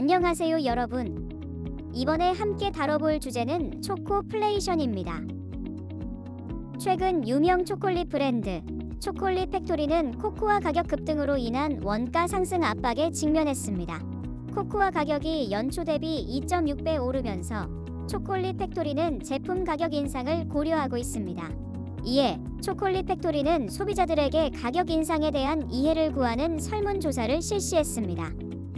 안녕하세요 여러분. 이번에 함께 다뤄볼 주제는 초코플레이션입니다. 최근 유명 초콜릿 브랜드 초콜릿 팩토리는 코코아 가격 급등으로 인한 원가 상승 압박에 직면했습니다. 코코아 가격이 연초 대비 2.6배 오르면서 초콜릿 팩토리는 제품 가격 인상을 고려하고 있습니다. 이에 초콜릿 팩토리는 소비자들에게 가격 인상에 대한 이해를 구하는 설문조사를 실시했습니다.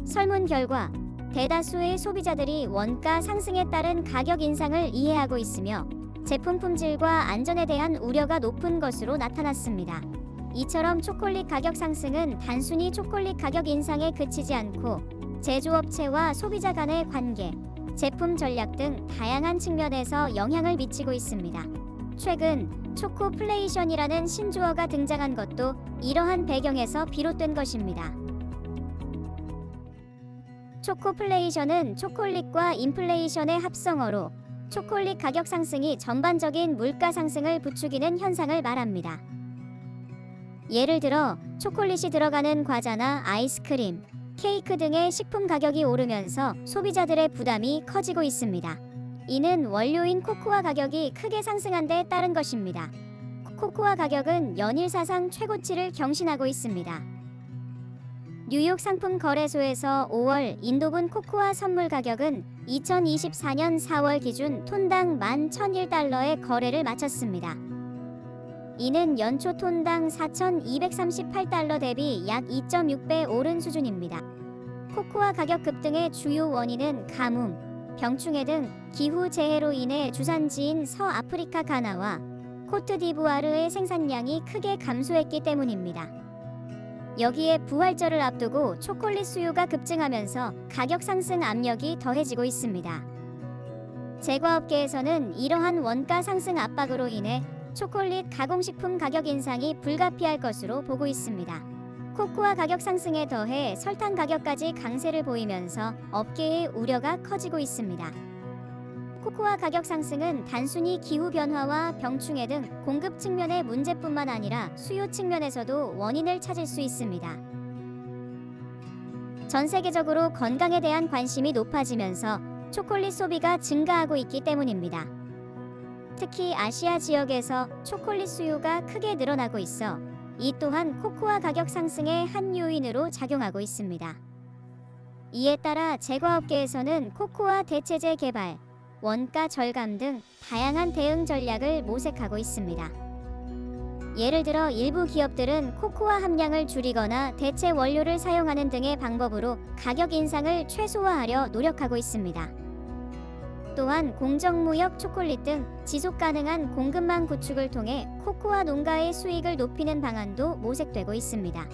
설문 결과 대다수의 소비자들이 원가 상승에 따른 가격 인상을 이해하고 있으며 제품 품질과 안전에 대한 우려가 높은 것으로 나타났습니다. 이처럼 초콜릿 가격 상승은 단순히 초콜릿 가격 인상에 그치지 않고 제조업체와 소비자 간의 관계, 제품 전략 등 다양한 측면에서 영향을 미치고 있습니다. 최근 초코플레이션이라는 신조어가 등장한 것도 이러한 배경에서 비롯된 것입니다. 초코플레이션은 초콜릿과 인플레이션의 합성어로 초콜릿 가격 상승이 전반적인 물가 상승을 부추기는 현상을 말합니다. 예를 들어 초콜릿이 들어가는 과자나 아이스크림, 케이크 등의 식품 가격이 오르면서 소비자들의 부담이 커지고 있습니다. 이는 원료인 코코아 가격이 크게 상승한 데 따른 것입니다. 코코아 가격은 연일 사상 최고치를 경신하고 있습니다. 뉴욕 상품 거래소에서 5월 인도분 코코아 선물 가격은 2024년 4월 기준 톤당 11,001달러의 거래를 마쳤습니다. 이는 연초 톤당 4,238달러 대비 약 2.6배 오른 수준입니다. 코코아 가격 급등의 주요 원인은 가뭄, 병충해 등 기후재해로 인해 주산지인 서아프리카 가나와 코트디부아르의 생산량이 크게 감소했기 때문입니다. 여기에 부활절을 앞두고 초콜릿 수요가 급증하면서 가격 상승 압력이 더해지고 있습니다. 제과업계에서는 이러한 원가 상승 압박으로 인해 초콜릿 가공식품 가격 인상이 불가피할 것으로 보고 있습니다. 코코아 가격 상승에 더해 설탕 가격까지 강세를 보이면서 업계의 우려가 커지고 있습니다. 코코아 가격 상승은 단순히 기후변화와 병충해 등 공급 측면의 문제뿐만 아니라 수요 측면에서도 원인을 찾을 수 있습니다. 전 세계적으로 건강에 대한 관심이 높아지면서 초콜릿 소비가 증가하고 있기 때문입니다. 특히 아시아 지역에서 초콜릿 수요가 크게 늘어나고 있어 이 또한 코코아 가격 상승의 한 요인으로 작용하고 있습니다. 이에 따라 제과업계에서는 코코아 대체제 개발, 원가 절감 등 다양한 대응 전략을 모색하고 있습니다. 예를 들어 일부 기업들은 코코아 함량을 줄이거나 대체 원료를 사용하는 등의 방법으로 가격 인상을 최소화하려 노력하고 있습니다. 또한 공정무역 초콜릿 등 지속 가능한 공급망 구축을 통해 코코아 농가의 수익을 높이는 방안도 모색되고 있습니다.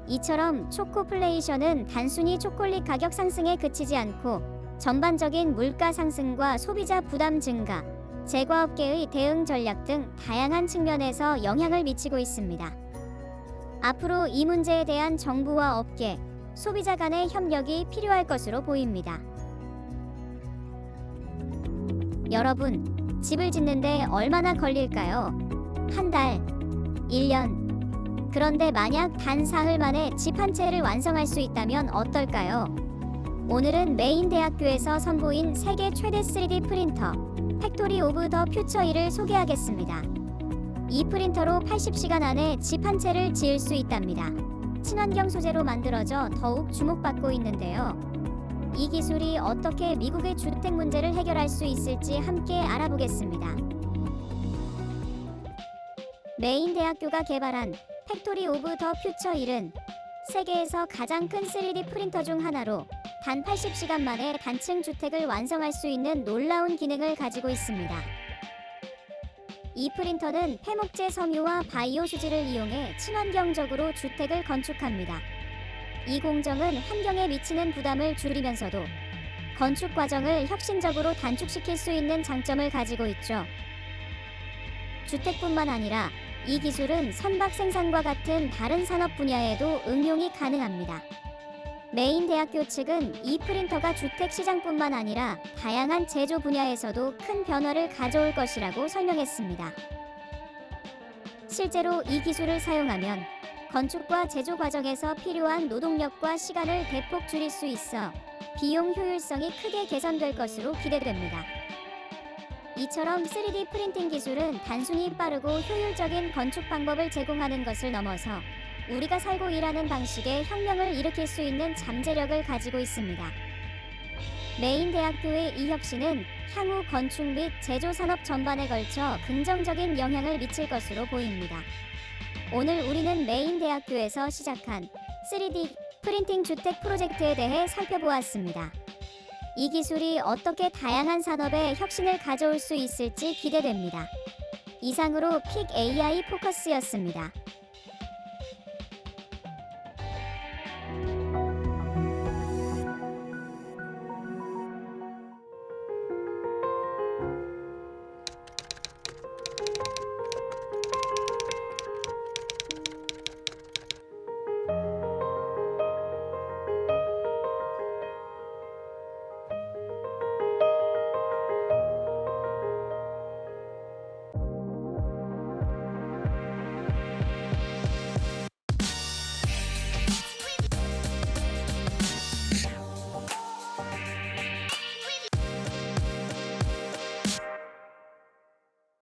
이처럼 초코플레이션은 단순히 초콜릿 가격 상승에 그치지 않고 전반적인 물가 상승과 소비자 부담 증가, 제과업계의 대응 전략 등 다양한 측면에서 영향을 미치고 있습니다. 앞으로 이 문제에 대한 정부와 업계, 소비자 간의 협력이 필요할 것으로 보입니다. 여러분, 집을 짓는데 얼마나 걸릴까요? 한 달, 1년. 그런데 만약 단 사흘 만에 집 한 채를 완성할 수 있다면 어떨까요? 오늘은 메인 대학교에서 선보인 세계 최대 3D 프린터 팩토리 오브 더 퓨처 1을 소개하겠습니다. 이 프린터로 80시간 안에 집 한 채를 지을 수 있답니다. 친환경 소재로 만들어져 더욱 주목받고 있는데요. 이 기술이 어떻게 미국의 주택 문제를 해결할 수 있을지 함께 알아보겠습니다. 메인 대학교가 개발한 팩토리 오브 더 퓨처 1은 세계에서 가장 큰 3D 프린터 중 하나로 단 80시간 만에 단층 주택을 완성할 수 있는 놀라운 기능을 가지고 있습니다. 이 프린터는 폐목재 섬유와 바이오 수지를 이용해 친환경적으로 주택을 건축합니다. 이 공정은 환경에 미치는 부담을 줄이면서도 건축 과정을 혁신적으로 단축시킬 수 있는 장점을 가지고 있죠. 주택뿐만 아니라 이 기술은 선박 생산과 같은 다른 산업 분야에도 응용이 가능합니다. 메인 대학교 측은 이 프린터가 주택 시장뿐만 아니라 다양한 제조 분야에서도 큰 변화를 가져올 것이라고 설명했습니다. 실제로 이 기술을 사용하면 건축과 제조 과정에서 필요한 노동력과 시간을 대폭 줄일 수 있어 비용 효율성이 크게 개선될 것으로 기대됩니다. 이처럼 3D 프린팅 기술은 단순히 빠르고 효율적인 건축 방법을 제공하는 것을 넘어서 우리가 살고 일하는 방식에 혁명을 일으킬 수 있는 잠재력을 가지고 있습니다. 메인대학교의 이 혁신은 향후 건축 및 제조 산업 전반에 걸쳐 긍정적인 영향을 미칠 것으로 보입니다. 오늘 우리는 메인대학교에서 시작한 3D 프린팅 주택 프로젝트에 대해 살펴보았습니다. 이 기술이 어떻게 다양한 산업에 혁신을 가져올 수 있을지 기대됩니다. 이상으로 픽 AI 포커스였습니다.